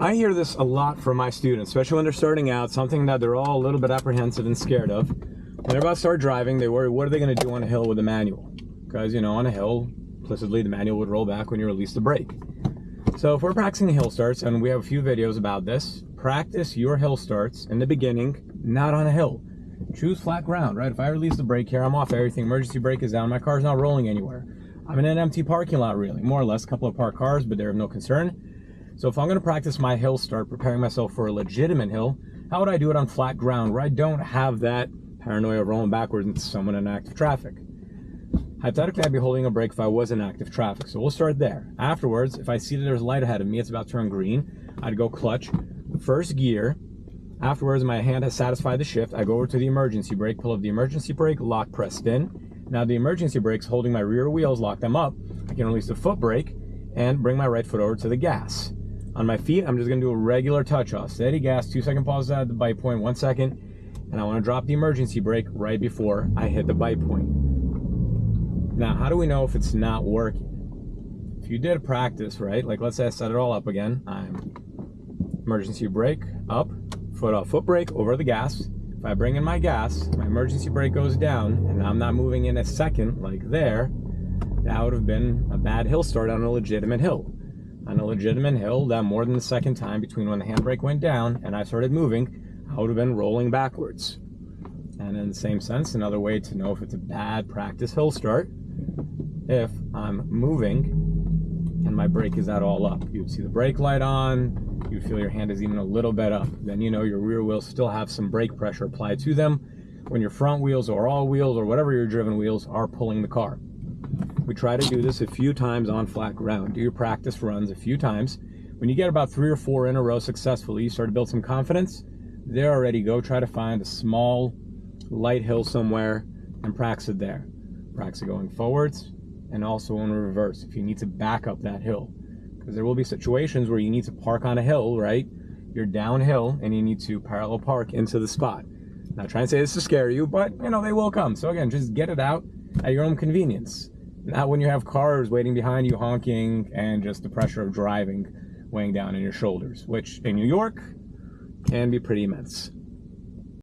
I hear this a lot from my students, especially when they're starting out, something that they're all a little bit apprehensive and scared of. When they're about to start driving, they worry, what are they going to do on a hill with a manual? Because, you know, on a hill, implicitly, the manual would roll back when you release the brake. So if we're practicing hill starts, and we have a few videos about this, practice your hill starts in the beginning, not on a hill. Choose flat ground, right? If I release the brake here, I'm off everything. Emergency brake is down. My car's not rolling anywhere. I'm in an empty parking lot, really. More or less, a couple of parked cars, but they're of no concern. So if I'm going to practice my hill start, preparing myself for a legitimate hill, how would I do it on flat ground where I don't have that paranoia of rolling backwards into someone in active traffic? Hypothetically, I'd be holding a brake if I was in active traffic. So we'll start there. Afterwards, if I see that there's a light ahead of me, it's about to turn green, I'd go clutch, first gear. Afterwards, my hand has satisfied the shift. I go over to the emergency brake, pull up the emergency brake, lock pressed in. Now the emergency brake's holding my rear wheels, lock them up. I can release the foot brake and bring my right foot over to the gas. On my feet, I'm just going to do a regular touch-off. Steady gas, 2-second pause at the bite point, 1 second. And I want to drop the emergency brake right before I hit the bite point. Now, how do we know if it's not working? If you did a practice, right? Like, let's say I set it all up again. I'm emergency brake, up, foot off, foot brake, over the gas. If I bring in my gas, my emergency brake goes down, and I'm not moving in a second, like there, that would have been a bad hill start on a legitimate hill. On a legitimate hill, that more than the second time between when the handbrake went down and I started moving, I would have been rolling backwards. And in the same sense, another way to know if it's a bad practice hill start, if I'm moving and my brake is at all up. You'd see the brake light on, you'd feel your hand is even a little bit up. Then you know your rear wheels still have some brake pressure applied to them when your front wheels or all wheels or whatever your driven wheels are pulling the car. We try to do this a few times on flat ground. Do your practice runs a few times. When you get about 3 or 4 in a row successfully, you start to build some confidence. There already, go try to find a small, light hill somewhere and practice it there. Practice it going forwards and also in reverse if you need to back up that hill. Because there will be situations where you need to park on a hill, right? You're downhill and you need to parallel park into the spot. Not trying to say this to scare you, but you know, they will come. So again, just get it out at your own convenience. Not when you have cars waiting behind you honking and just the pressure of driving weighing down on your shoulders, which in New York can be pretty immense.